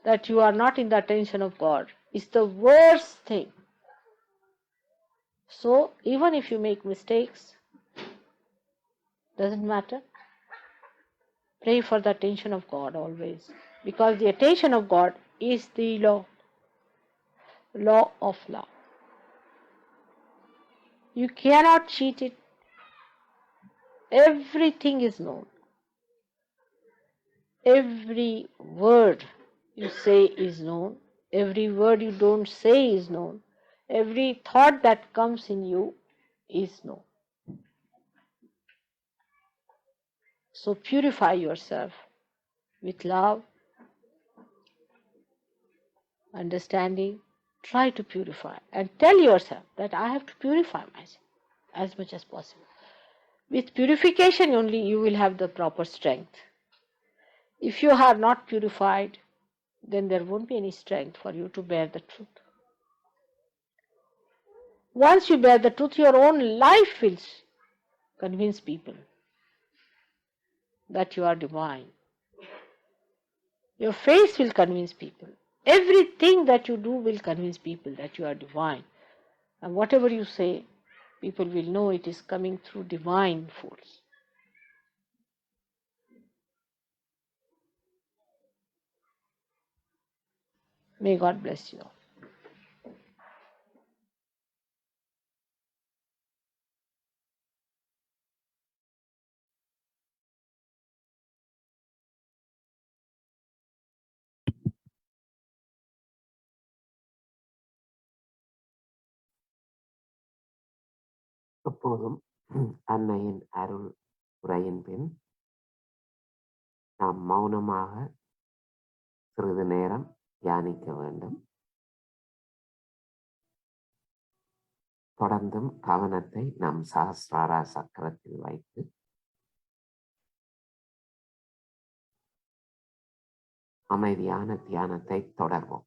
That you are not in the attention of God is the worst thing. So even if you make mistakes, doesn't matter. Pray for the attention of God always. Because the attention of God is the law of love. You cannot cheat it. Everything is known. Every word you say is known. Every word you don't say is known. Every thought that comes in you is known. So purify yourself with love, understanding. Try to purify and tell yourself that I have to purify myself as much as possible. With purification only you will have the proper strength. If you are not purified, then there won't be any strength for you to bear the truth. Once you bear the truth, your own life will convince people that you are divine. Your face will convince people. Everything that you do will convince people that you are divine. And whatever you say, people will know it is coming through divine force. May God bless you all. எப்போதும் அன்னையின் அருள் உரையின் பின் நாம் மௌனமாக சிறிது நேரம் தியானிக்க வேண்டும். தொடர்ந்தும் கவனத்தை நம் சஹஸ்ராரா சக்கரத்தில் வைத்து அமைதியான தியானத்தை தொடர்வோம்.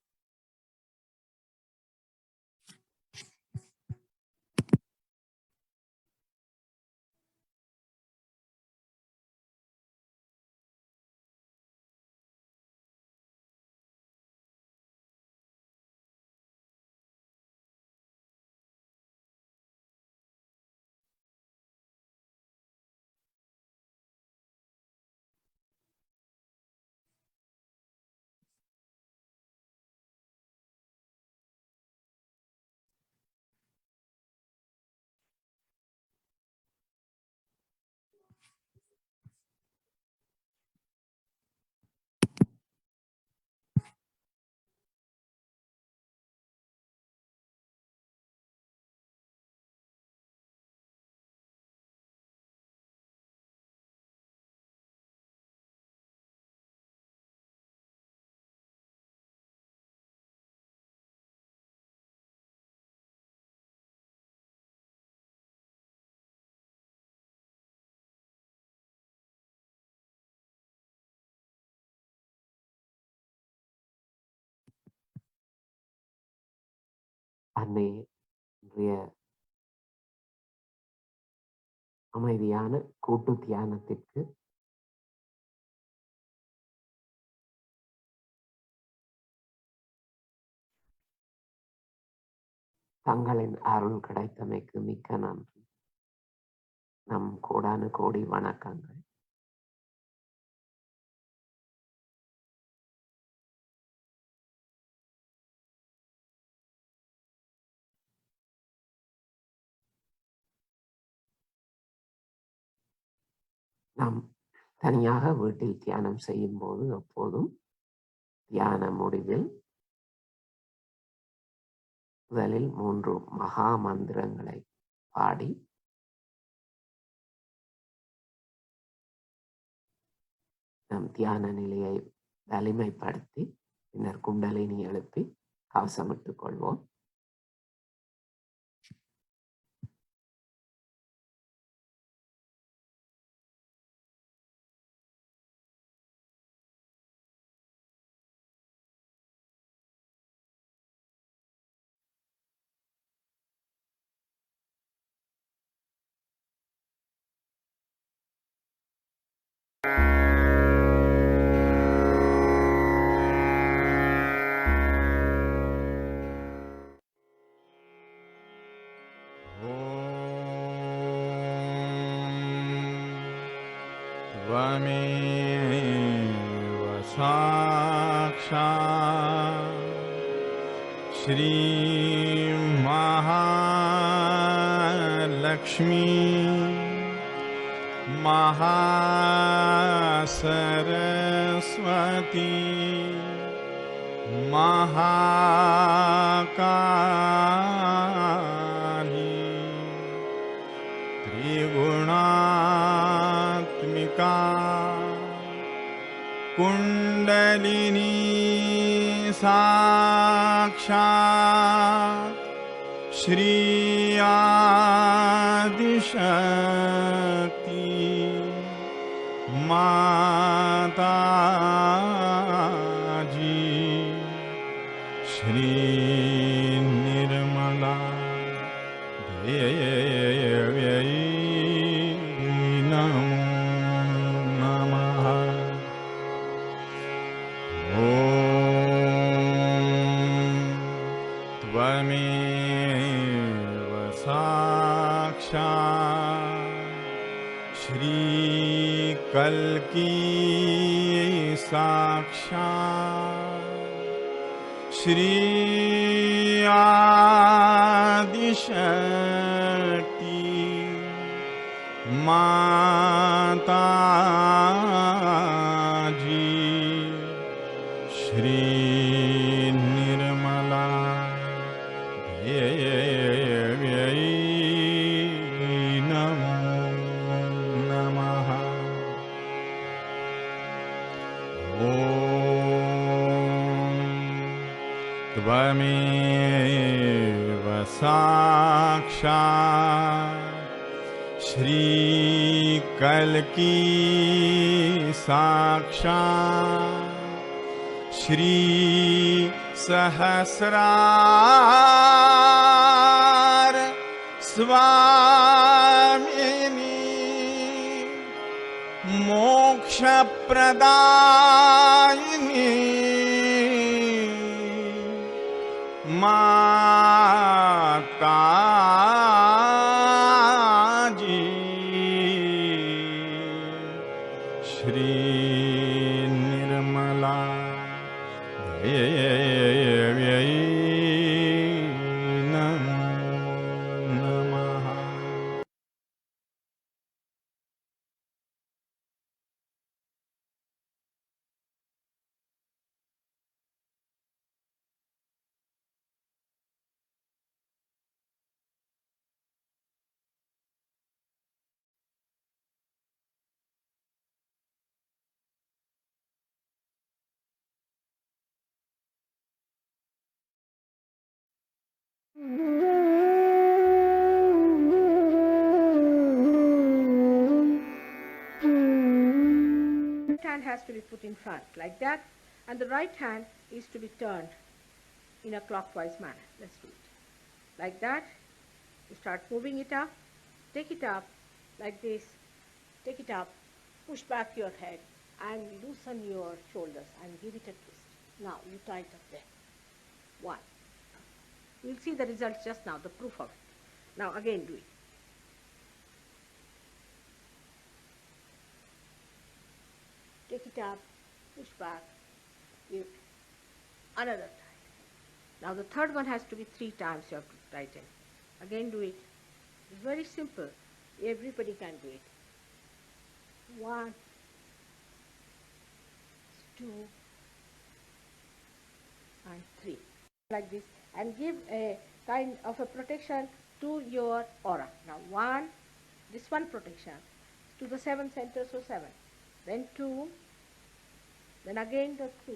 அன்னையே, இன்றைய அமைதியான கூட்டு தியானத்திற்கு தங்களின் அருள் கிடைத்தமைக்கு மிக்க நன்றி. நம் கோடானு கோடி வணக்கங்கள். நாம் தனியாக வீட்டில் தியானம் செய்யும் போது எப்போதும் தியான முடிவில் முதலில் 3 மகா மந்திரங்களை பாடி நம் தியான நிலையை வலிமைப்படுத்தி பின்னர் குண்டலினி எழுப்பி கவசமிட்டுக் கொள்வோம். त्वमेव साक्षात् श्रीमहालक्ष्मी महासरस्वती महाकाली त्रिगुणात्मिका कुण्डलिनी साक्षात् श्री आदिशक्ति माताजी श्री निर्मला देव्यै नमो नमः। ॐ त्वमेव साक्षात् श्रीकल्की साक्षात् श्री आदिशक्ति माताजी श्री निर्मला देव्यै नमो नमः। ॐ त्वमेव साक्षात् श्रीकल्की साक्षात् श्री सहस्रार स्वामिनी मोक्षप्रदायिनी माताजी श्री निर्मला देव्यै नमो नमः। Left hand has to be put in front like that, and the right hand is to be turned in a clockwise manner. Let's do it. Like that, you start moving it up, take it up like this, take it up, push back your head and loosen your shoulders and give it a twist. Now you tighten up there. 1, You will see the results just now, the proof of it. Now again do it. Take it up, push back, give another time. Now the third one has to be 3 times you have to tighten. Again do it. It's very simple. Everybody can do it. 1, 2, and 3. Like this. And give a kind of a protection to your aura. Now 1, this one protection to the 7 centers, so 7. Then 2, then again the 3,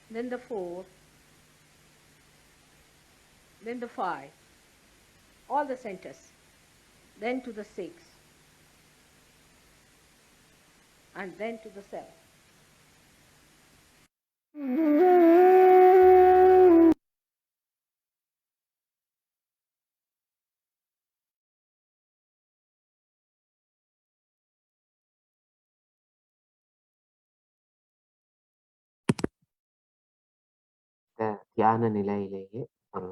then the 4, then the 5, all the centers, then to the 6, and then to the 7. இந்த தியான நிலையிலேயே ஒரு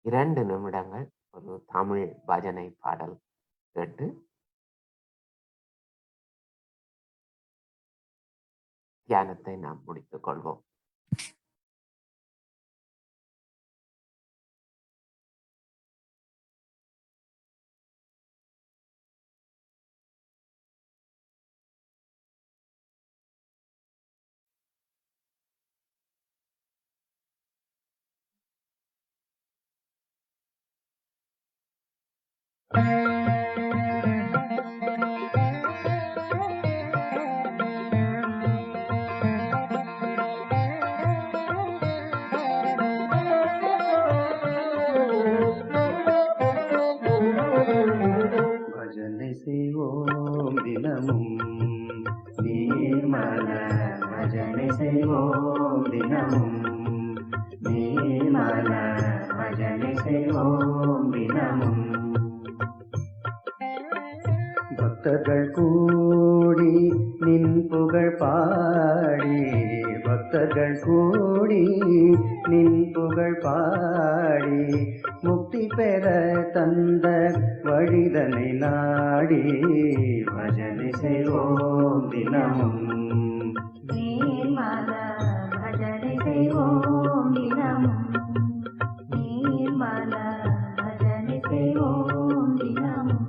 2 நிமிடங்கள் ஒரு தமிழ் பஜனை பாடல் கேட்டு தியானத்தை நாம் முடித்துக் கொள்வோம். பஜனை செய்வோம் தினமும் நீர்மல பஜனை செய்வோம் தினமும் நீர்மல பஜனை செய்வோம் தினமும் பக்தர்கள் கூடி நின் புகழ் பாடி பக்தர்கள் கூடி நின் புகழ் பாடி முக்தி பெற தந்த வழிதனை நாடி பஜனை செய்வோம் தினமும் நீர்மல பஜனை செய்வோம் தினமும் நீர்மல பஜனை செய்வோம் தினமும்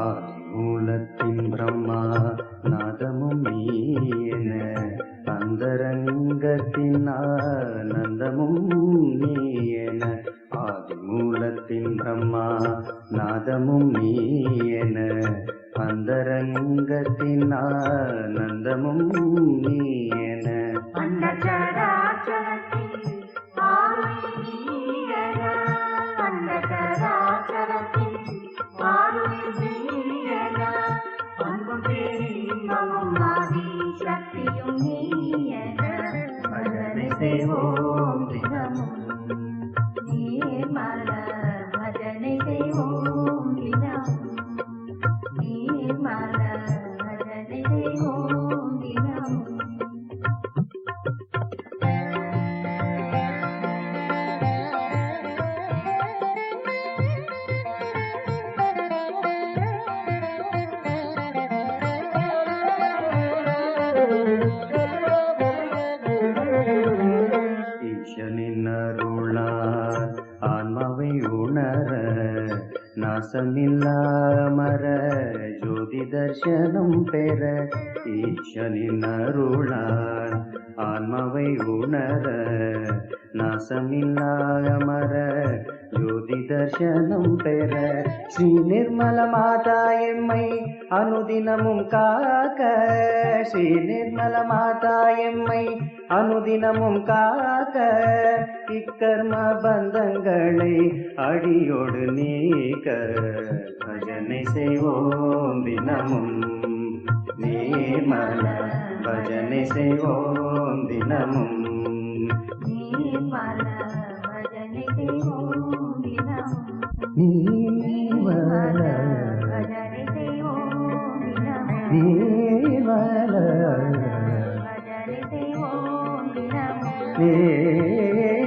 ஆதிமூலத்தின் பிரம்மா நாதமும் நீயென அந்தரங்கத்தின் ஆனந்தமும் நீயென ஆதிமூலத்தின் பிரம்மா நாதமும் நீயென அந்தரங்கத்தின் ஆனந்தமும் நீயென அண்டசராசரத்தின் ஆருணி நீயன அண்டசராசரத்தின் ஆருணி நீயன அன்பும் பேரின்பமும் ஆதி சக்தியும் நீயன பஜனை செய்வோம் தினமும் நீர்மல பஜனை செய்வோம் தினமும் நீர்மல பஜனை செய்வோம் தினமும் ஈசனின் அருளால் ஆன்மாவை உணர நாசமில்லாமர ஜோதி தர்சனம் பெற ஈசனின் அருளால் ஆன்மாவை உணர நாசமில்லாமர ஜோதி தர்சனம் பெற ஸ்ரீ நிர்மல மாதா எம்மை அனுதினமும் காக்க ஸ்ரீ நிர்மல மாதா எம்மை அனுதினமும் காக்க இக்கர்ம பந்தங்களை அடியோடு நீக்க பஜனை செய்வோம் தினமும் நீர்மல பஜனை செய்வோம் தினமும் நீர்மல பஜனை செய்வோம் தினமும் நீர்மல பஜனை செய்வோம் தினமும் நீர்மல பஜனை செய்வோம் தினமும் நீர்மல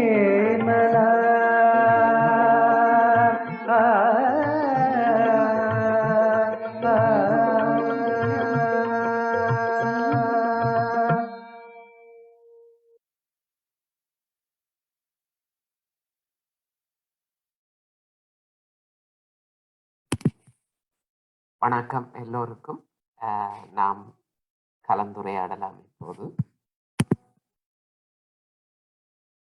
வணக்கம் எல்லோருக்கும். நாம் கலந்துரையாடலாம் இப்போது.